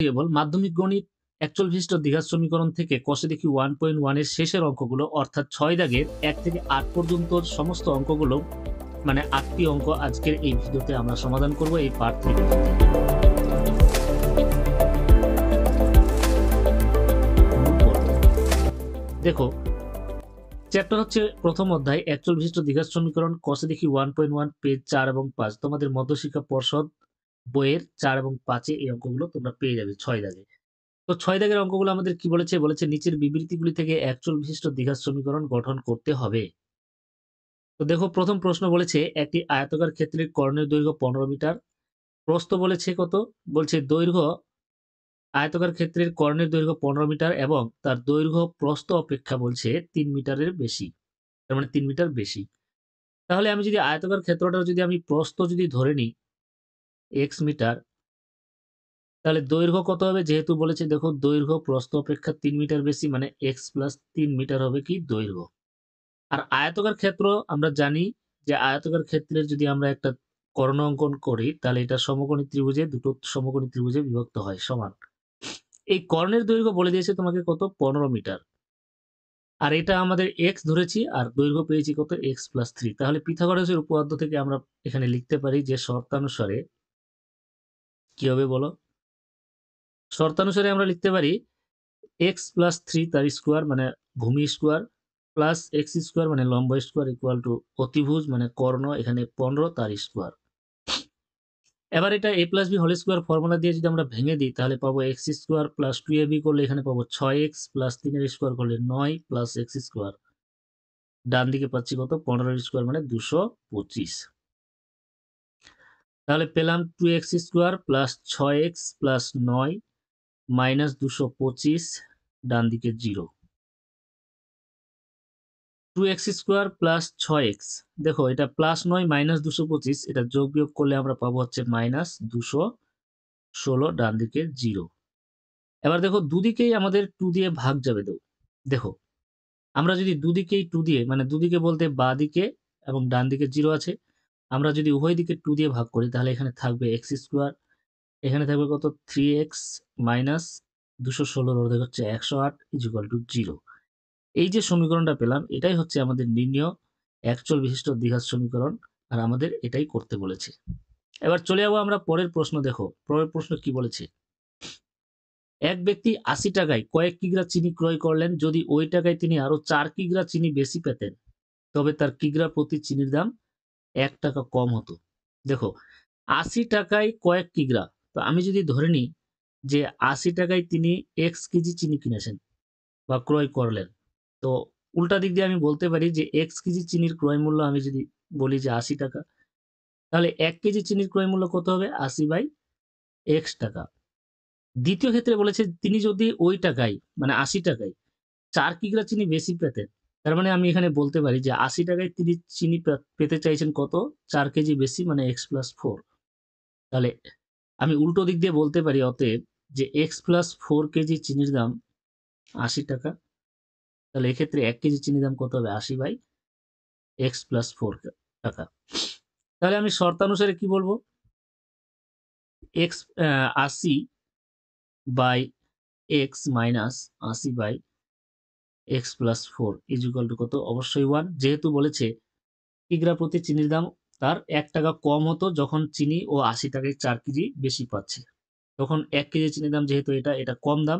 কেবল মাধ্যমিক গণিত একচল বিশিষ্ট দ্বিঘাত সমীকরণ থেকে কষে দেখি 1.1 এর শেষের অঙ্কগুলো অর্থাৎ 6 দাগের 1 থেকে 8 পর্যন্ত সমস্ত অঙ্কগুলো মানে 8টি অঙ্ক আজকের এই ভিডিওতে আমরা সমাধান করব এই পার্ট 3 ভিডিওতে। দেখো চ্যাপ্টার হচ্ছে প্রথম অধ্যায় একচল বিশিষ্ট দ্বিঘাত সমীকরণ কষে দেখি 1.1 পেজ 4 এবং 5 তোমাদের মধ্যশিক্ষা পর্ষদ বইয়ের 4 এবং 5 এই অঙ্কগুলো তোমরা পেয়ে যাবে 6 দাগে। তো 6 দাগের অঙ্কগুলো আমাদের কি বলেছে? বলেছে নিচের বিবৃতিগুলি থেকে একচল বিশিষ্ট দ্বিঘাত সমীকরণ গঠন করতে হবে। তো দেখো প্রথম প্রশ্ন বলেছে একটি আয়তাকার ক্ষেত্রের কর্ণের দৈর্ঘ্য 15 মিটার। প্রস্থ বলেছে কত? বলছে দৈর্ঘ্য আয়তাকার ক্ষেত্রের কর্ণের দৈর্ঘ্য 15 মিটার এবং তার দৈর্ঘ্য প্রস্থ অপেক্ষা বলছে 3 মিটারের বেশি। তার মানে 3 মিটার বেশি। তাহলে আমি যদি আয়তাকার ক্ষেত্রটার যদি আমি প্রস্থ যদি ধরে নিই x মিটার, তাহলে দৈর্ঘ্য কত হবে? যেহেতু বলেছে দেখো দৈর্ঘ্য প্রস্থ অপেক্ষা 3 মিটার বেশি মানে x + 3 মিটার হবে কি দৈর্ঘ্য। আর আয়তাকার ক্ষেত্র আমরা জানি যে আয়তাকার ক্ষেত্রের যদি আমরা একটা কর্ণ অঙ্কন করি তাহলে এটা সমকোণী ত্রিভুজে দুটো সমকোণী ত্রিভুজে বিভক্ত হয় সমান। এই কর্ণের দৈর্ঘ্য বলে দিয়েছে তোমাকে কত? 15 মিটার। আর এটা আমাদের x ধরেছি আর দৈর্ঘ্য পেয়েছি কত? x + 3। তাহলে পিথাগোরাসের উপপাদ্য থেকে আমরা এখানে লিখতে পারি যে শর্তানুসারে কি হবে বলো? শর্তানুসারে আমরা লিখতে পারি x + 3 তার স্কোয়ার মানে ভূমি স্কোয়ার প্লাস x স্কোয়ার মানে লম্ব স্কোয়ার ইকুয়াল টু অতিভুজ মানে কর্ণ এখানে 15 তার স্কোয়ার। এবার এটা a + b whole square formula দিয়ে যদি আমরা ভেঙে দিই তাহলে পাবো x স্কোয়ার প্লাস 2ab করলে এখানে পাবো 6x প্লাস 3 এর স্কোয়ার করলে 9 প্লাস x স্কোয়ার। ডান দিকে পাচ্ছি কত? 15 এর স্কোয়ার মানে 225। তাহলে পেলাম 2x square plus 6x plus 9 minus 225 ডান দিকে 0। 2x স্কোয়ার প্লাস 6x দেখো এটা প্লাস 9 মাইনাস 225 এটা যোগ বিয়োগ করলে আমরা পাবো হচ্ছে মাইনাস 216 ডান দিকে 0। এবার দেখো দুদিকেই আমাদের 2 দিয়ে ভাগ যাবে। দেখো আমরা যদি দুদিকেই 2 দিয়ে মানে দুদিকে বলতে বাঁ দিকে এবং ডান দিকে 0 আছে, আমরা যদি উভয় দিকে 2 দিয়ে ভাগ করি তাহলে এখানে থাকবে x স্কোয়ার, এখানে থাকবে কত? 3x মাইনাস 216 অর্ধেক হচ্ছে 108 ইকুয়াল টু 0। এই যে সমীকরণটা পেলাম এটাই হচ্ছে আমাদের নির্ণেয় একচল বিশিষ্ট দ্বিঘাত সমীকরণ আর আমাদের এটাই করতে বলেছে। এবার চলে যাবো আমরা পরের প্রশ্ন। দেখো পরের প্রশ্ন কি বলেছে? এক ব্যক্তি 80 টাকায় কয়েক কিগ্রা চিনি ক্রয় করলেন। যদি ওই টাকায় তিনি আরো 4 কিগ্রা চিনি বেশি পেতেন তবে তার কিগ্রা প্রতি চিনির দাম 1 টাকা কম হতো। দেখো 80 টাকায় কয়েক কিগ্রা, তো আমি যদি ধরে নিই যে 80 টাকায় তিনি x কেজি চিনি কিনেছেন বা ক্রয় করলেন, তো উল্টা দিক দিয়ে আমি বলতে পারি যে x কেজি চিনির ক্রয় মূল্য আমি যদি বলি যে 80 টাকা, তাহলে 1 কেজি চিনির ক্রয় মূল্য কত হবে? 80/x টাকা। দ্বিতীয় ক্ষেত্রে বলেছে তিনি যদি ওই টাকায় মানে 80 টাকায় 4 কিগ্রা চিনি বেশি পেতেন, তার মানে আমি এখানে বলতে পারি যে 80 টাকায় তিনি চিনি পেতে চাইছেন কত? 4 কেজি বেশি মানে x + 4। তাহলে আমি উল্টো দিক দিয়ে বলতে পারি অতএব যে x + 4 কেজি চিনির দাম 80 টাকা। তাহলে এক্ষেত্রে 1 কেজি চিনির দাম কত হবে? 80/x + 4 টাকা। তাহলে আমি শর্তানুসারে কি বলবো? x 80/x minus 80/x + 4 equal to কত? অবশ্যই 1। যেহেতু বলেছে কিগ্রা প্রতি চিনির দাম তার 1 টাকা কম হতো যখন চিনি ও 80 টাকায় 4 কেজি বেশি পাচ্ছে। তখন 1 কেজি চিনির দাম যেহেতু এটা কম দাম,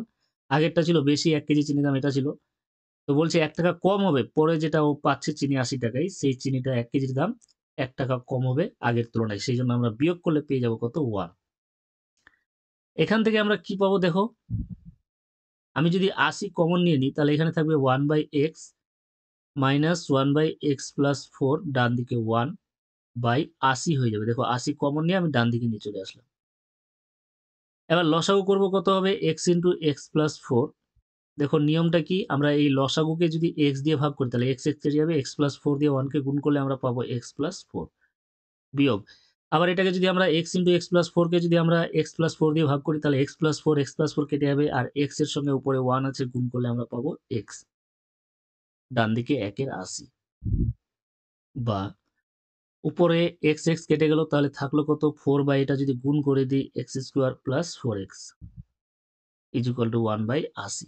আগেরটা ছিল বেশি 1 কেজি চিনির দাম এটা ছিল। তো বলছে 1 টাকা কম হবে, পরে যেটা ও পাচ্ছে চিনি 80 টাকায় সেই চিনিটা 1 কেজির দাম 1 টাকা কম হবে আগের তুলনায়। সেই জন্য আমরা বিয়োগ করলে পেয়ে যাবো কত? 1। এখান থেকে আমরা কি পাবো দেখো? আমি যদি 80 কমন নিয়ে নিই তাহলে এখানে থাকবে 1/x মাইনাস 1/x + 4 ডান দিকে 1/80 হয়ে যাবে। দেখো 80 কমন নিয়ে আমি ডান দিকে নিয়ে চলে আসলাম। এবার লসাগু করব কত হবে? x * x + 4। দেখো নিয়মটা কি? আমরা এই লসাগুকে যদি x দিয়ে ভাগ করি তাহলে x কেটে যাবে, x + 4 দিয়ে 1 কে গুণ করলে আমরা পাবো x + 4 বিয়োগ। আবার এটাকে যদি আমরা x * x + 4 কে যদি আমরা x + 4 দিয়ে ভাগ করি তাহলে x + 4 x + 4 কেটে যাবে আর x এর সঙ্গে উপরে 1 আছে গুণ করলে আমরা পাবো x। ডান দিকে 1 এর 80 বা উপরে x কেটে গেল তাহলে থাকলো কত? 4 বা এটা যদি গুণ করে দিই x² + 4x is equal two 1/80।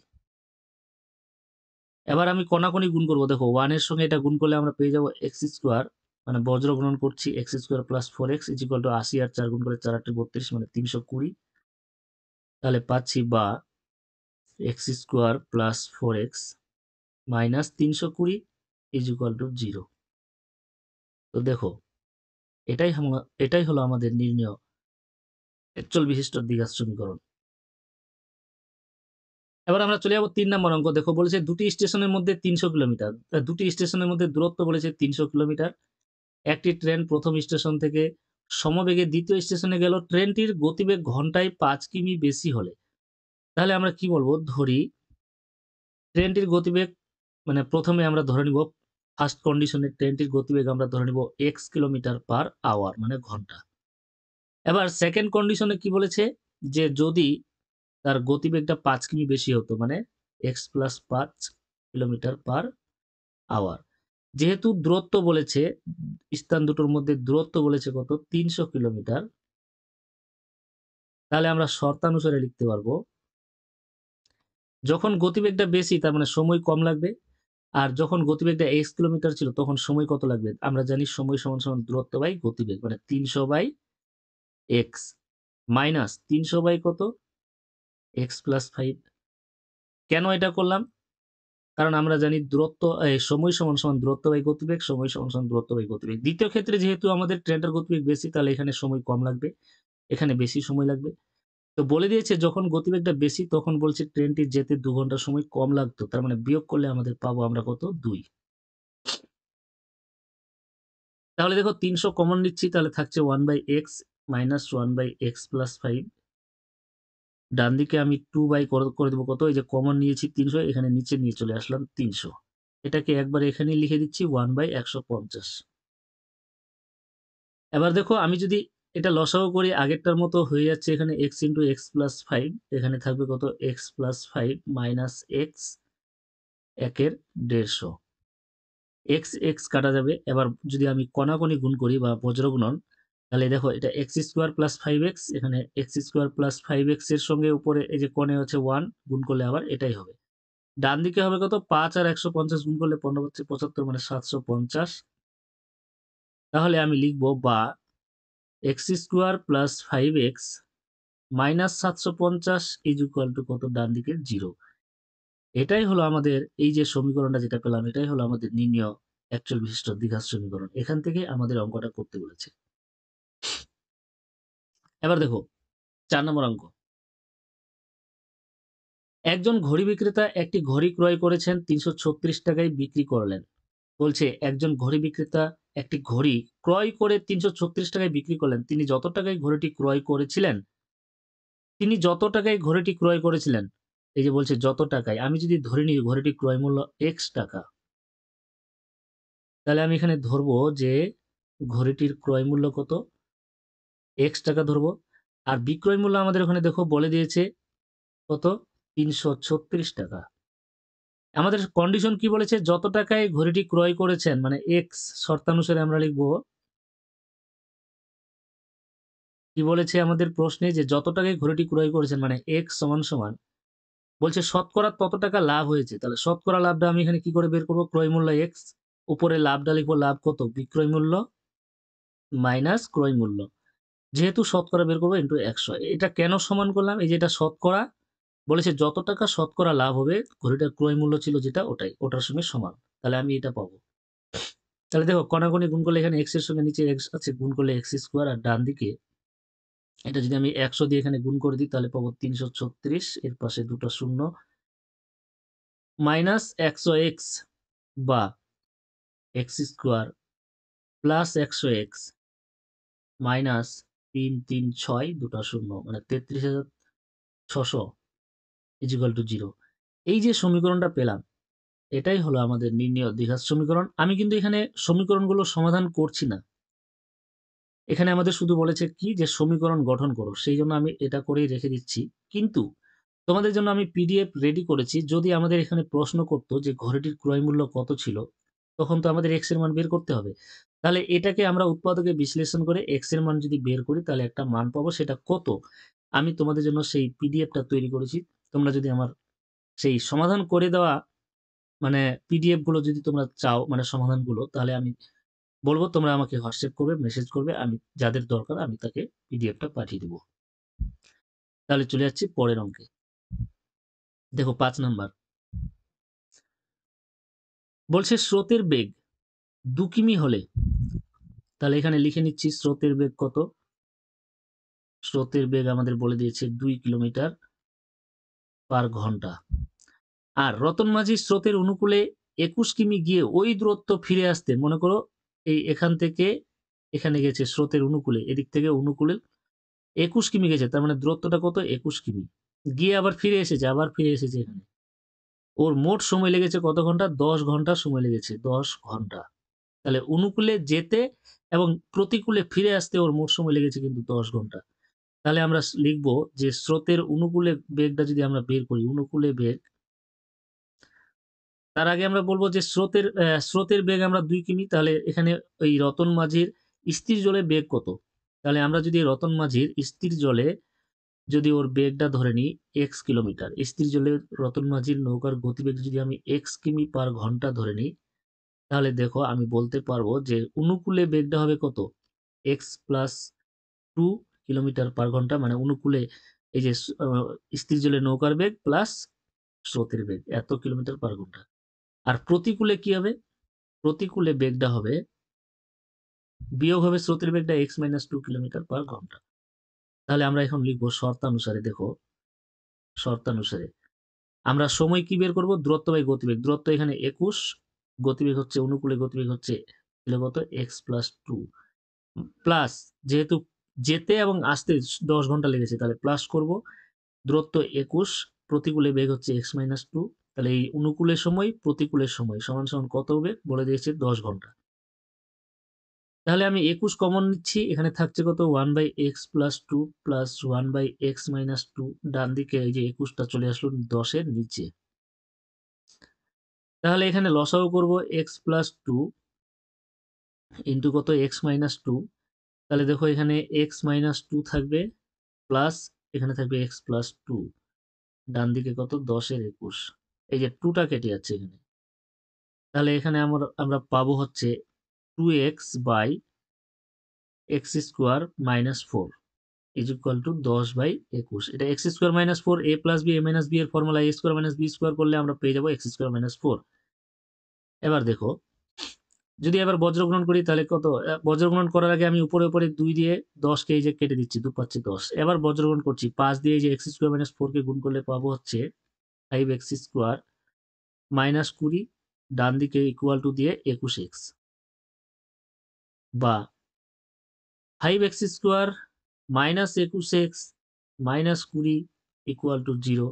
এবার আমি কণাকণি গুণ করব। দেখো 1 এর সঙ্গে এটা গুণ করলে আমরা পেয়ে যাব x স্কোয়ার, মানে বজ্র গুণন করছি x square plus 4x is equal two 80 আর 4 গুণ করে 4 8 32 মানে 320। তাহলে পাচ্ছি বা x square plus 4x minus 320 is equal to 0। তো দেখো এটাই হলো আমাদের নির্ণেয় একচল বিশিষ্ট দ্বিঘাত সমীকরণ। এবার আমরা চলে যাবো 3 নম্বর অঙ্ক। দেখো বলেছে দুটি স্টেশনের মধ্যে 300 কিলোমিটার, দুটি স্টেশনের মধ্যে দূরত্ব বলেছে 300 কিলোমিটার। একটি ট্রেন প্রথম স্টেশন থেকে সমবেগে দ্বিতীয় স্টেশনে গেল, ট্রেনটির গতিবেগ ঘন্টায় 5 কিমি বেশি হলে। তাহলে আমরা কি বলবো, ধরি ট্রেনটির গতিবেগ, মানে প্রথমে আমরা ধরে নিব ফার্স্ট কন্ডিশনে ট্রেনটির গতিবেগ আমরা ধরে নিব x কিলোমিটার পার আওয়ার মানে ঘন্টা। এবার সেকেন্ড কন্ডিশনে কি বলেছে, যে যদি তার গতিবেগটা 5 কিমি বেশি হতো, মানে x plus 5 kilometre per hour. যেহেতু দূরত্ব বলেছে, স্থান দুটোর মধ্যে দূরত্ব বলেছে কত, 300 কিলোমিটার, তাহলে আমরা শর্তানুসারে লিখতে পারবো যখন গতিবেগটা বেশি তার মানে সময় কম লাগবে, আর যখন গতিবেগটা x কিলোমিটার ছিল তখন সময় কত লাগবে, আমরা জানি সময় সমান সমান দূরত্ব বাই গতিবেগ, মানে 300 বাই x মাইনাস 300 বাই কত x প্লাস 5। কেন এটা করলাম, কারণ আমরা জানি দূরত্ব সময় সমান সমান দূরত্ব বাই গতিবেগ, সময় সমান সমান দূরত্ব বাই গতিবেগ। দ্বিতীয় ক্ষেত্রে যেহেতু আমাদের ট্রেনটার গতিবেগ বেশি, তাহলে এখানে সময় কম লাগবে, এখানে বেশি সময় লাগবে। তো বলে দিয়েছে যখন গতিবেগটা বেশি তখন বলছে ট্রেনটি যেতে 2 ঘন্টা সময় কম লাগতো, তার মানে বিয়োগ করলে আমাদের পাবো আমরা কত, 2। তাহলে দেখো 300 কমন নিচ্ছি, তাহলে থাকছে 1/x মাইনাস 1/x প্লাস 5। ডান দিকে আমি 2 করে দেবো কত, এই যে কমন নিয়েছি 300, এখানে নিচে নিয়ে চলে আসলাম 300। এটাকে একবার এখানে লিখে দিচ্ছি 1/150। এবার দেখো আমি যদি এটা লসাগু করি আগেরটার মতো হয়ে যাচ্ছে, এখানে x ইন্টু এক্স প্লাস 5, এখানে থাকবে কত x প্লাস 5 মাইনাস x একের 150। x কাটা যাবে। এবার যদি আমি কণাকণি গুণ করি বা বজ্র গুণন, তাহলে দেখো এটা x স্কোয়ার প্লাস 5x, এখানে x স্কোয়ার প্লাস 5x এর সঙ্গে উপরে এই যে কোণে হচ্ছে 1 গুণ করলে আবার এটাই হবে। ডান দিকে হবে কত, 5 আর 150 গুণ করলে 15 হচ্ছে 75 মানে 750। তাহলে আমি লিখবো বা x square plus 5x minus 750 is equal two কত, ডান দিকে 0। এটাই হলো আমাদের এই যে সমীকরণটা যেটা পেলাম, এটাই হলো আমাদের নির্ণেয় একচল বিশিষ্ট দ্বিঘাত সমীকরণ। এখান থেকে আমাদের অঙ্কটা করতে বলেছে। এবার দেখো 4 নম্বর অঙ্ক। একজন ঘড়ি বিক্রেতা একটি ঘড়ি ক্রয় করেছেন 336 টাকায় বিক্রি করলেন। বলছে একজন ঘড়ি বিক্রেতা একটি ঘড়ি ক্রয় করে 336 টাকায় বিক্রি করলেন। তিনি যত টাকায় ঘড়িটি ক্রয় করেছিলেন, এই যে বলছে যত টাকায়, আমি যদি ধরে নিই ঘড়িটির ক্রয় মূল্য x টাকা, তাহলে আমি এখানে ধরবো যে ঘড়িটির ক্রয় মূল্য কত, x টাকা ধরবো। আর বিক্রয় মূল্য আমাদের ওখানে দেখো বলে দিয়েছে কত, 336 টাকা। আমাদের কন্ডিশন কি বলেছে, যত টাকায় ঘড়িটি ক্রয় করেছেন মানে x, শর্তানুসারে আমরা লিখবো কি বলেছে আমাদের প্রশ্নে, যে যত টাকায় ঘড়িটি ক্রয় করেছেন মানে x সমান সমান, বলছে শতকরা তত টাকা লাভ হয়েছে। তাহলে শতকরা লাভটা আমি এখানে কি করে বের করবো, ক্রয় মূল্য x, উপরে লাভটা লিখবো, লাভ কত, বিক্রয় মূল্য মাইনাস ক্রয় মূল্য, যেহেতু শতকরা বের করবো ইন্টু 100। এটা কেন সমান করলাম, এই যে এটা শতকরা বলেছে, যত টাকা শতকরা লাভ হবে ঘড়িটার ক্রয় মূল্য ছিল যেটা ওটার সঙ্গে সমান, তাহলে আমি এটা পাবো। তাহলে দেখো কণাকণি গুণ করলে এখানে x এর সঙ্গে নিচে x আছে, গুণ করলে x স্কোয়ার, আর ডান দিকে এটা যদি আমি 100 দিয়ে এখানে গুণ করে দিই তাহলে পাবো 336, এর পাশে দুটো শূন্য, মাইনাস 100x বা x square plus 100x minus 336 দুটো শূন্য মানে 33,600 ইজিক্যাল টু 0। এই যে সমীকরণটা পেলাম, এটাই হলো আমাদের নির্ণেয় দ্বিঘাত সমীকরণ। আমি কিন্তু এখানে সমীকরণগুলো সমাধান করছি না, এখানে আমাদের শুধু বলেছে কি যে সমীকরণ গঠন করো, সেই জন্য আমি এটা করেই রেখে দিচ্ছি। কিন্তু তোমাদের জন্য আমি পিডিএফ রেডি করেছি, যদি আমাদের এখানে প্রশ্ন করতো যে ঘড়িটির ক্রয় মূল্য কত ছিল, তখন তো আমাদের এক্স এর মান বের করতে হবে। তাহলে এটাকে আমরা উৎপাদকে বিশ্লেষণ করে এক্স এর মান যদি বের করি তাহলে একটা মান পাবো, সেটা কত, আমি তোমাদের জন্য সেই পিডিএফটা তৈরি করেছি। তোমরা যদি আমার সেই সমাধান করে দেওয়া মানে পিডিএফ গুলো যদি তোমরা চাও মানে সমাধানগুলো, তাহলে আমি বলব তোমরা আমাকে হোয়াটসঅ্যাপ করবে, মেসেজ করবে। আমি যাদের দরকার আমি তাকে পিডিএফটা পাঠিয়ে দেব। তাহলে চলে যাচ্ছি পরের অঙ্কে। দেখো 5 নাম্বার। বলছে স্রোতের বেগ 2 কিমি হলে, তাহলে এখানে লিখে নিচ্ছি স্রোতের বেগ কত। স্রোতের বেগ আমাদের বলে দিয়েছে 2 কিলোমিটার পার ঘন্টা। আর রতন মাঝির স্রোতের অনুকূলে 21 কিমি গিয়ে ওই দূরত্ব ফিরে আসতে, মনে করো এখান থেকে এখানে গেছে স্রোতের অনুকূলে, এদিক থেকে অনুকূলে 21 কিমি গেছে, তার মানে দূরত্বটা কত 21 কিমি, গিয়ে আবার ফিরে এসেছে এখানে। ওর মোট সময় লেগেছে কত ঘন্টা? 10 ঘন্টা সময় লেগেছে, 10 ঘন্টা। তাহলে অনুকূলে যেতে এবং প্রতিকূলে ফিরে আসতে ওর মোট সময় লেগেছে কিন্তু 10 ঘন্টা। তাহলে আমরা লিখব যে স্রোতের অনুকূলে বেগটা যদি আমরা বের করি, অনুকূলে বেগ, তার আগে আমরা বলবো যে স্রোতের বেগ আমরা 2 কিমি, তাহলে এখানে ওই রতন মাঝির স্থির জলে বেগ কত? তাহলে আমরা যদি রতন মাঝির স্থির জলে যদি ওর বেগটা ধরে নিই x কিলোমিটার, স্থির জলে রতন মাঝির নৌকার গতিবেগ যদি আমি x কিমি পার ঘন্টা ধরে নিই, তাহলে দেখো আমি বলতে পারবো যে অনুকূলে বেগটা হবে কত? x প্লাস 2 কিলোমিটার পার ঘন্টা, মানে অনুকূলে এই যে স্থির জলে নৌকার বেগ প্লাস স্রোতের বেগ এত কিলোমিটার পার ঘন্টা। আর প্রতিকূলে কি হবে? প্রতিকূলে বেগটা হবে বিয়োগ হবে স্রোতের বেগটা x মাইনাস 2 কিলোমিটার পার ঘন্টা। তাহলে আমরা এখন লিখবো শর্তানুসারে। দেখো শর্তানুসারে আমরা সময় কি বের করব? দূরত্ব বাই গতিবেগ। দূরত্ব এখানে 21, গতিবেগ হচ্ছে অনুকূলে গতিবেগ হচ্ছে কত x প্লাস 2 প্লাস, যেহেতু যেতে এবং আসতে 10 ঘন্টা লেগেছে তাহলে প্লাস করব, দূরত্ব 21, প্রতিকূলে বেগ হচ্ছে x মাইনাস 2, তাহলে এই অনুকূলের সময় প্রতিকূলের সময় সমান সমান কত হবে বলে দিয়েছে 10 ঘন্টা। তাহলে আমি 21 কমন নিচ্ছি, এখানে থাকছে কত 1/x plus 2 plus 1/x minus 2, ডান দিকে এই যে 21টা চলে আসলো 10 এর নিচে। তাহলে এখানে লসাগু করব x প্লাস 2 ইন্টু কত x মাইনাস 2, তাহলে দেখো এখানে x মাইনাস 2 থাকবে প্লাস এখানে থাকবে x প্লাস 2, ডান দিকে কত 10 এর 21, এই যে 2টা কেটে যাচ্ছে এখানে। তাহলে এখানে আমরা পাবো হচ্ছে 2x by x square minus 4 is equal to 10/21। এটা x square minus 4 a plus b a minus b এর formula a square minus b square করলে আমরা পেয়ে যাবো x স্কোয়ার মাইনাস 4। এবার দেখো যদি এবার বজ্রগ্রহণ করি তাহলে কত? বজ্রগ্রহণ করার আগে আমি উপরে 2 দিয়ে 10 কে এই যে কেটে দিচ্ছি, 2 পাচ্ছি 10। এবার বজ্রগ্রহণ করছি 5 দিয়ে এই যে x স্কোয়ার মাইনাস 4 কে গুণ করলে পাবো হচ্ছে 5x স্কোয়ার মাইনাস 20, ডান দিকে ইকুয়াল টু দিয়ে 21x, বা 5x square minus 21x minus 20 equal to 0।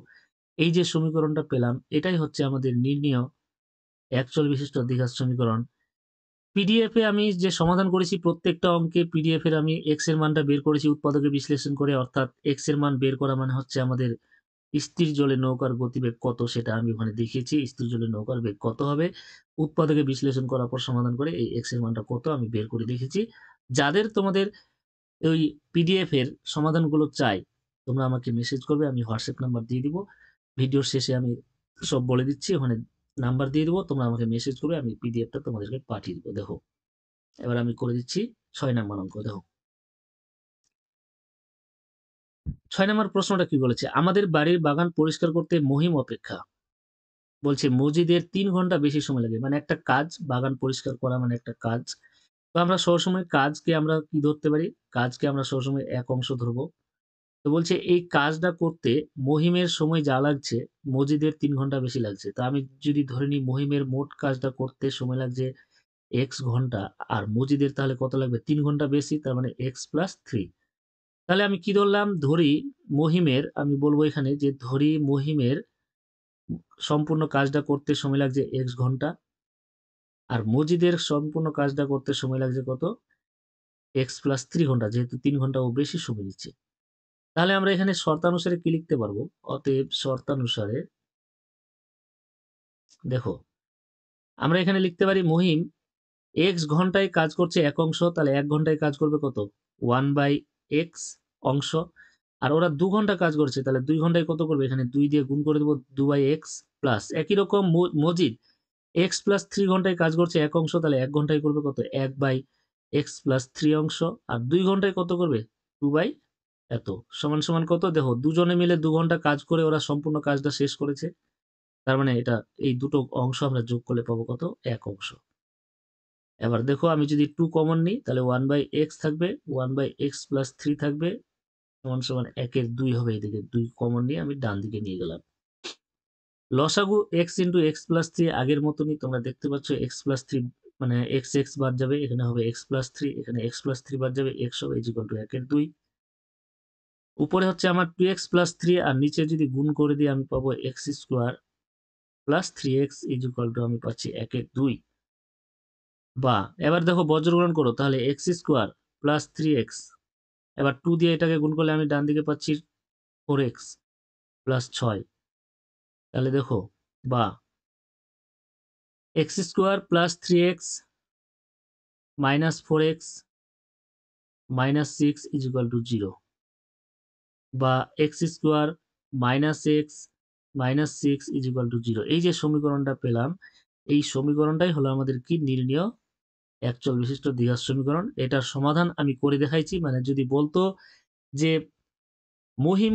এই যে সমীকরণটা পেলাম এটাই হচ্ছে আমাদের নির্ণেয় একচল বিশিষ্ট দ্বিঘাত সমীকরণ। পিডিএফ এ আমি যে সমাধান করেছি প্রত্যেকটা অঙ্কে পিডিএফ এর আমি x এর মানটা বের করেছি উৎপাদকে বিশ্লেষণ করে, অর্থাৎ x এর মান বের করা মানে হচ্ছে আমাদের স্থির জলে নৌকার গতিবেগ কত সেটা আমি ওখানে দেখিয়েছি। স্থির জলে নৌকার বেগ কত হবে উৎপাদকে বিশ্লেষণ করার পর সমাধান করে এই x এর মানটা কত আমি বের করে দেখেছি। যাদের তোমাদের ওই পিডিএফ এর সমাধানগুলো চাই তোমরা আমাকে মেসেজ করবে, আমি হোয়াটসঅ্যাপ নাম্বার দিয়ে দিব। ভিডিওর শেষে আমি সব বলে দিচ্ছি, ওখানে নাম্বার দিয়ে দেবো, তোমরা আমাকে মেসেজ করবে, আমি পিডিএফটা তোমাদেরকে পাঠিয়ে দেবো। দেখো এবার আমি করে দিচ্ছি 6 নাম্বার অঙ্ক। দেখো 6 নাম্বার প্রশ্নটা কি বলেছে? আমাদের বাড়ির বাগান পরিষ্কার করতে মহিম অপেক্ষা বলছে মজিদের 3 ঘন্টা বেশি সময় লাগে। মানে একটা কাজ, বাগান পরিষ্কার করা মানে একটা কাজ। তো আমরা সবসময় কাজকে আমরা কি ধরতে পারি? কাজকে আমরা সবসময় এক অংশ ধরবো। তো বলছে এই কাজটা করতে মহিমের সময় যা লাগছে মজিদের 3 ঘন্টা বেশি লাগছে। তা আমি যদি ধরে নিই মহিমের মোট কাজটা করতে সময় লাগছে x ঘন্টা, আর মজিদের তাহলে কত লাগবে? 3 ঘন্টা বেশি, তার মানে x প্লাস 3। তাহলে আমি কি ধরলাম? ধরি মহিমের, আমি বলবো এখানে যে ধরি মহিমের সম্পূর্ণ কাজটা করতে সময় লাগছে x ঘন্টা, আর মজিদের সম্পূর্ণ কাজটা করতে সময় লাগছে কত? x প্লাস 3 ঘন্টা, যেহেতু 3 ঘন্টা ও বেশি সময় নিচ্ছে। তাহলে আমরা এখানে শর্তানুসারে কি লিখতে পারবো? অতএব শর্তানুসারে দেখো আমরা এখানে লিখতে পারি মহিম x ঘন্টায় কাজ করছে এক অংশ, তাহলে 1 ঘন্টায় কাজ করবে কত? 1/x অংশ। আর ওরা 2 ঘন্টা কাজ করছে, তাহলে 2 ঘন্টায় কত করবে? এখানে 2 দিয়ে গুণ করে দেব 2/x প্লাস একই রকম মজিদ x প্লাস 3 ঘন্টায় কাজ করছে 1 অংশ, তাহলে 1 ঘন্টায় করবে কত? 1/x প্লাস 3 অংশ। আর 2 ঘন্টায় কত করবে? 2 এত সমান কত? দেখো দুজনে মিলে 2 ঘন্টা কাজ করে ওরা সম্পূর্ণ কাজটা শেষ করেছে। তার মানে এটা এই দুটো অংশ আমরা যোগ করলে পাবো কত? 1 অংশ। এবার দেখো আমি যদি 2 কমন নিই তাহলে 1/x থাকবে, 1/x প্লাস 3 থাকবে, সমান 1 এর 2 হবে, এদিকে 2 কমন নিয়ে আমি ডান দিকে নিয়ে গেলাম। লসাগু x ইন্টু x প্লাস 3 আগের মতনই তোমরা দেখতে পাচ্ছ, x প্লাস 3 মানে x বাদ যাবে, এখানে হবে x প্লাস 3, এখানে x প্লাস 3 বাদ যাবে, x হবে ইকুয়াল টু 1 এর 2। উপরে হচ্ছে আমার 2x প্লাস 3 আর নিচে যদি গুণ করে দিই আমি পাবো x square plus 3x equal to আমি পাচ্ছি 1 এর 2। বা এবার দেখো বজ্রগ্রহণ করো, তাহলে x স্কোয়ার প্লাস 3x, এবার 2 দিয়ে এটাকে গুণ করলে আমি ডান দিকে পাচ্ছি 4x প্লাস 6। তাহলে দেখো বা x square plus 3x minus 4x minus 6 equal to 0, বা x square minus x minus 6 equal to 0। এই যে সমীকরণটা পেলাম, এই সমীকরণটাই হলো আমাদের কি? নির্ণেয় একচল বিশিষ্ট দ্বিঘাত সমীকরণ। এটার সমাধান আমি করে দেখাইছি। মানে যদি বলতো যে মহিম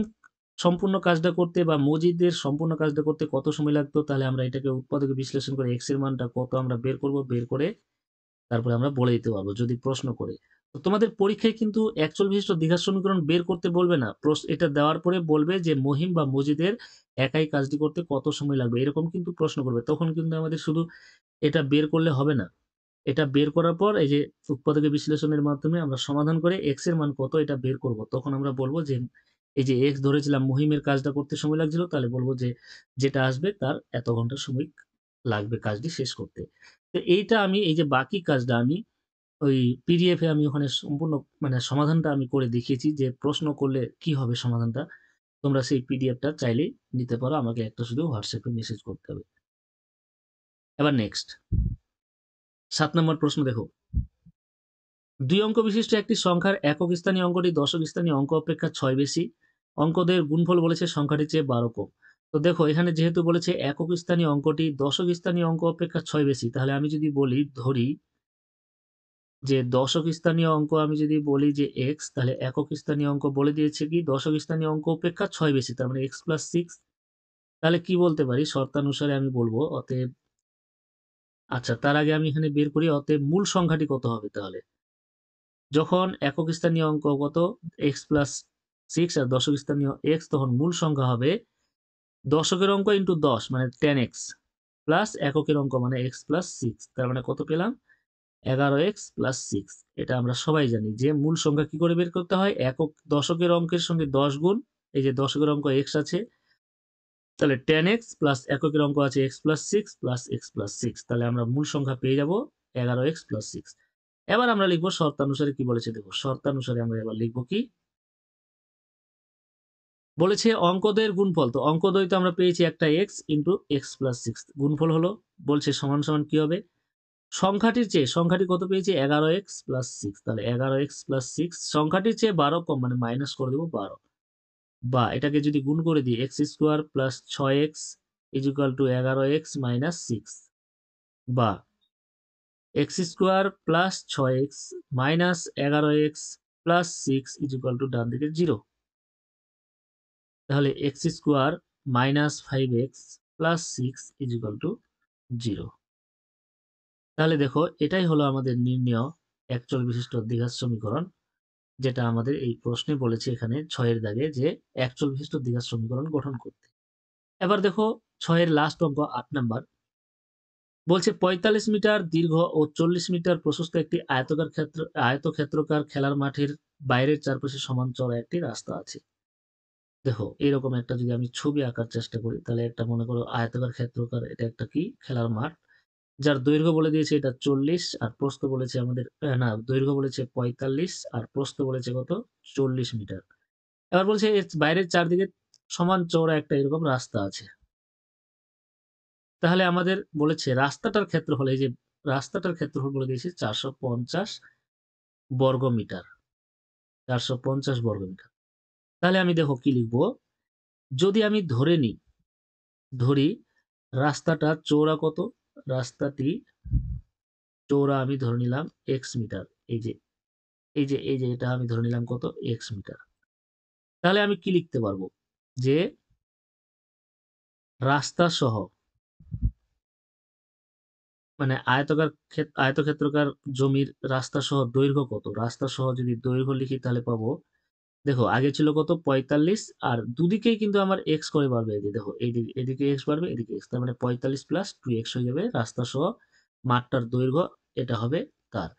সম্পূর্ণ কাজটা করতে বা মজিদের সম্পূর্ণ কাজটা করতে কত সময় লাগতো, তাহলে আমরা এটাকে উৎপাদকে বিশ্লেষণ করে x এর মানটা কত আমরা বের করব, বের করে তারপরে আমরা বলে দিতে পারবো যদি প্রশ্ন করে। তো তোমাদের পরীক্ষায় কিন্তু একচল বিশিষ্ট দ্বিঘাত সমীকরণ বের করতে বলবে না, এটা দেওয়ার পরে বলবে যে মহিম বা মজিদের একাই কাজটি করতে কত সময় লাগবে, এরকম কিন্তু প্রশ্ন করবে। তখন কিন্তু আমাদের শুধু এটা বের করলে হবে না, এটা বের করার পর এই যে উৎপাদকে বিশ্লেষণের মাধ্যমে আমরা সমাধান করে x এর মান কত এটা বের করব। তখন আমরা বলবো যে এই যে x ধরেছিলাম মহিমের কাজটা করতে সময় লাগছিল, তাহলে বলবো যে যেটা আসবে তার এত ঘন্টা সময় লাগবে কাজটি শেষ করতে। তো এইটা আমি এই যে বাকি কাজটা আমি ওই পিডিএফ এ আমি ওখানে সম্পূর্ণ মানে সমাধানটা আমি করে দেখিয়েছি, যে প্রশ্ন করলে কি হবে সমাধানটা। তোমরা সেই পিডিএফটা চাইলেই নিতে পারো, আমাকে একটা শুধু হোয়াটসঅ্যাপে মেসেজ করতে হবে। এবার নেক্সট 7 নম্বর প্রশ্ন দেখো, 2 অঙ্ক বিশিষ্ট একটি সংখ্যার একক স্থানীয় অঙ্কটি দশক স্থানীয় অঙ্ক অপেক্ষা 6 বেশি, অঙ্কদের গুণফল বলেছে সংখ্যাটির চেয়ে 12 কম। তো দেখো এখানে যেহেতু বলেছে একক স্থানীয় অঙ্কটি দশক স্থানীয় অঙ্ক অপেক্ষা 6 বেশি, তাহলে আমি যদি বলি ধরি যে দশক স্থানীয় অঙ্ক আমি যদি বলি যে x, তাহলে একক স্থানীয় অঙ্ক বলে দিয়েছে কি দশক স্থানীয় অঙ্ক অপেক্ষা 6 বেশি, তার মানে x প্লাস 6। তাহলে কি বলতে পারি? শর্তানুসারে আমি বলবো অতএব, আচ্ছা তার আগে আমি এখানে বের করি অতএব মূল সংখ্যাটি কত হবে। তাহলে যখন একক স্থানীয় অঙ্ক কত x প্লাস 6 আর দশক স্থানীয় x, তখন মূল সংখ্যা হবে দশকের অঙ্ক ইন্টু 10 মানে 10x প্লাস এককের অঙ্ক মানে x প্লাস 6। তার মানে কত পেলাম? 11x plus 6। এটা আমরা সবাই জানি যে মূল সংখ্যা কি করে বের করতে হয়, একক দশকের অঙ্কের সঙ্গে 10 গুণ, এই যে দশকের অঙ্ক x আছে, তাহলে 10x প্লাস এককের অঙ্ক আছে x plus 6 plus x plus 6, তাহলে আমরা মূল সংখ্যা পেয়ে যাব 11x প্লাস 6। এবার আমরা লিখবো শর্তানুসারে কি বলেছে, দেখো শর্তানুসারে আমরা এবার লিখবো কি বলেছে, অঙ্কদের গুণফল। তো অঙ্কদ্বয় তো আমরা পেয়েছি একটা x ইন্টু এক্স প্লাস 6, গুণফল হলো বলছে সমান সমান কি হবে, সংখ্যাটির চেয়ে সংখ্যাটি কত পেয়েছি 11x প্লাস 6, তাহলে 11x প্লাস 6 সংখ্যাটির চেয়ে 12 কম মানে মাইনাস করে দেবো 12, বা এটাকে যদি গুণ করে দিই x square plus 6x equal to 11x minus 6, বা x square plus 6x minus 11x plus 6 equal to ডান দিকে 0। তাহলে x square minus 5x plus 6 equal to 0। তাহলে দেখো এটাই হলো আমাদের নির্ণেয় একচল বিশিষ্ট দ্বিঘাত সমীকরণ, যেটা আমাদের এই প্রশ্নে বলেছে এখানে 6-এর দাগে যে একচল বিশিষ্ট দ্বিঘাত সমীকরণ গঠন করতে। এবার দেখো 6-এর লাস্ট অঙ্ক 8 নাম্বার, বলছে 45 মিটার দীর্ঘ ও 40 মিটার প্রশস্ত একটি আয়তক্ষেত্রাকার খেলার মাঠের বাইরের চারপাশে সমান চওড়া একটি রাস্তা আছে। দেখো এইরকম একটা যদি আমি ছবি আঁকার চেষ্টা করি, তাহলে একটা মনে করো আয়তাকার ক্ষেত্রাকার, এটা একটা কি খেলার মাঠ, যার দৈর্ঘ্য বলে দিয়েছে এটা 40 আর প্রস্থ বলেছে আমাদের না দৈর্ঘ্য বলেছে 45 আর প্রস্থ বলেছে কত 40 মিটার। এবার বলছে এর বাইরের চারদিকে সমান চওড়া একটা এরকম রাস্তা আছে। তাহলে আমাদের বলেছে রাস্তাটার ক্ষেত্রফল, এই যে রাস্তাটার ক্ষেত্রফল বলে দিয়েছে 450 বর্গ মিটার, 450 বর্গ মিটার। তাহলে আমি দেখো কি লিখবো, যদি আমি ধরি রাস্তাটা চওড়া কত, রাস্তাটি চওড়া আমি ধরে নিলাম এক্স মিটার, এই যে এটা আমি ধরে নিলাম কত, এক্স মিটার। তাহলে আমি কি লিখতে পারবো, যে রাস্তা সহ মানে আয়তক্ষেত্রাকার জমির রাস্তা সহ দৈর্ঘ্য কত, রাস্তা সহ যদি দৈর্ঘ্য লিখি তাহলে পাবো, দেখো আগে ছিল কত 45, আর দুদিকেই কিন্তু আমার এক্স করে বাড়বে, এই যে দেখো এদিকে এক্স বাড়বে, এদিকে এক্স, তার মানে 45 প্লাস 2x হয়ে যাবে রাস্তা সহ মাঠটার দৈর্ঘ্য, এটা হবে তার।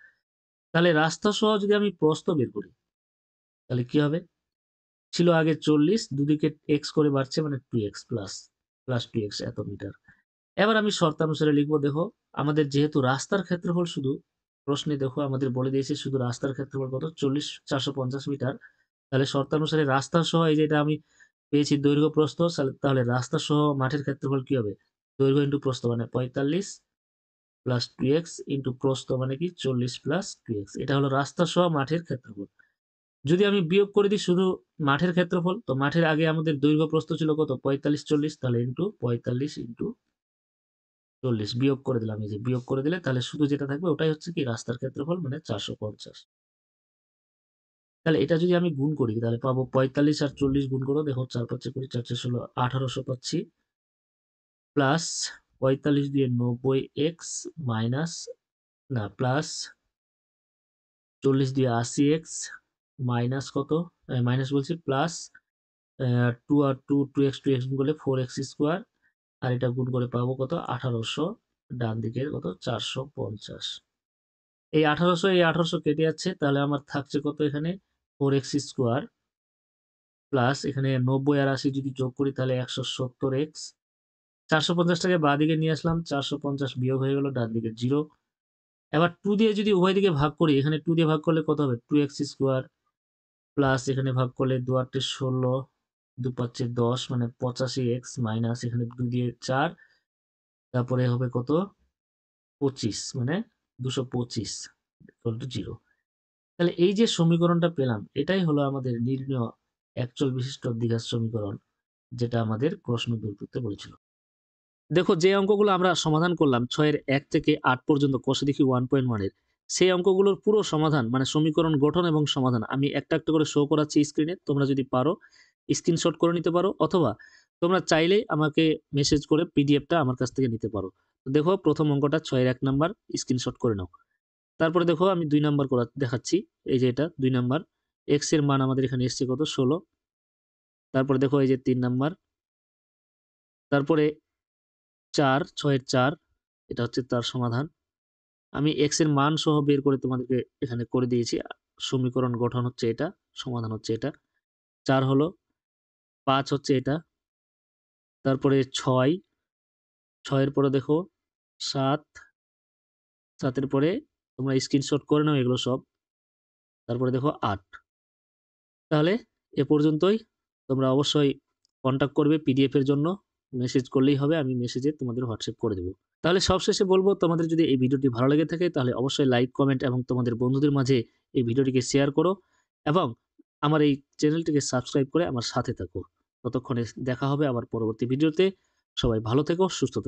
তাহলে রাস্তা সহ যদি আমি প্রস্থ বের করি তাহলে কি হবে, ছিল আগে 40, দুদিকে এক্স করে বাড়ছে মানে 2x প্লাস 2x এত মিটার। এবার আমি শর্তানুসারে লিখবো, দেখো আমাদের যেহেতু রাস্তার ক্ষেত্রফল শুধু, প্রশ্নে দেখো আমাদের বলে দিয়েছে শুধু রাস্তার ক্ষেত্রফল কত 450 মিটার, তাহলে শর্তানুসারে রাস্তা সহ এই যে এটা আমি পেয়েছি দৈর্ঘ্য প্রস্থ, তাহলে রাস্তা সহ মাঠের ক্ষেত্রফল কি হবে, দৈর্ঘ্য ইন্টু প্রস্থ মানে 45 প্লাস 2x ইন্টু প্রস্থ মানে কি 40 প্লাস 2x, এটা হলো রাস্তা সহ মাঠের ক্ষেত্রফল। যদি আমি বিয়োগ করে দিই শুধু মাঠের ক্ষেত্রফল, তো মাঠের আগে আমাদের দৈর্ঘ্য প্রস্থ ছিল কত 45 40, তাহলে ইন্টু 45 ইন্টু 40 বিয়োগ করে দিলাম, এই যে বিয়োগ করে দিলে তাহলে শুধু যেটা থাকবে ওটাই হচ্ছে কি রাস্তার ক্ষেত্রফল মানে 450। তাহলে এটা যদি আমি গুণ করি তাহলে পাবো 45 আর 40 গুণ করো, দেখো 4 5 20 4 4 16 1800 পাচ্ছি, প্লাস 45 দিয়ে 90x মাইনাস, না প্লাস 40 দিয়ে 80x মাইনাস কত, মাইনাস বলছি প্লাস 2 আর 2x গুণ করলে 4x স্কোয়ার, আর এটা গুণ করে পাবো কত 1800, ডান দিকের কত 450। এই 1800 কেটে যাচ্ছে, তাহলে আমার থাকছে কত এখানে 4x স্কোয়ার, প্লাস এখানে 90 আর 80 যদি যোগ করি তাহলে 170x, 450টাকে বাঁ দিকে নিয়ে আসলাম, 450 বিয়োগ হয়ে গেল, ডান দিকে 0। এবার 2 দিয়ে যদি উভয় দিকে ভাগ করি, এখানে 2 দিয়ে ভাগ করলে কত হবে 2x স্কোয়ার, প্লাস এখানে ভাগ করলে 2 8 16, 2 5 10 মানে 85x, মাইনাস এখানে 2 দিয়ে 4, তারপরে হবে কত 25 মানে 225 ইকুয়াল টু 0। তাহলে এই যে সমীকরণটা পেলাম এটাই হলো আমাদের নির্ণয় একচল বিশিষ্ট দ্বিঘাত সমীকরণ, যেটা আমাদের প্রশ্ন বের করতে বলেছিল। দেখো যে অঙ্কগুলো আমরা সমাধান করলাম 6 এর 1 থেকে 8 পর্যন্ত কষে দেখি 1.1 এর, সেই অঙ্কগুলোর পুরো সমাধান মানে সমীকরণ গঠন এবং সমাধান আমি একটা একটা করে শো করাচ্ছি স্ক্রিনে, তোমরা যদি পারো স্ক্রিনশট করে নিতে পারো, অথবা তোমরা চাইলেই আমাকে মেসেজ করে পিডিএফটা আমার কাছ থেকে নিতে পারো। তো দেখো প্রথম অঙ্কটা 6 এর 1 নাম্বার, স্ক্রিনশট করে নাও। তারপরে দেখো আমি 2 নাম্বার করা দেখাচ্ছি, এই যে এটা 2 নাম্বার, x এর মান আমাদের এখানে এসছে কত 16। তারপরে দেখো এই যে 3 নাম্বার, তারপরে 4 6 এর 4, এটা হচ্ছে তার সমাধান। আমি x এর মান সহ বের করে তোমাদেরকে এখানে করে দিয়েছি, সমীকরণ গঠন হচ্ছে এটা, সমাধান হচ্ছে এটা। 4 হলো, 5 হচ্ছে এটা, তারপরে 6 এর পরে দেখো 7, 7 এর পরে তোমরা স্ক্রিনশট করে নাও এগুলো সব, তারপরে দেখো 8। তাহলে এ পর্যন্তই, তোমরা অবশ্যই কন্টাক্ট করবে পিডিএফ এর জন্য, মেসেজ করলেই হবে, আমি মেসেজে তোমাদের হোয়াটসঅ্যাপ করে দেবো। তাহলে সবশেষে বলবো, তোমাদের যদি এই ভিডিওটি ভালো লেগে থাকে তাহলে অবশ্যই লাইক কমেন্ট এবং তোমাদের বন্ধুদের মাঝে এই ভিডিওটিকে শেয়ার করো, এবং আমার এই চ্যানেলটিকে সাবস্ক্রাইব করে আমার সাথে থাকো। ততক্ষণে দেখা হবে আবার পরবর্তী ভিডিওতে। সবাই ভালো থেকো, সুস্থ থেকো।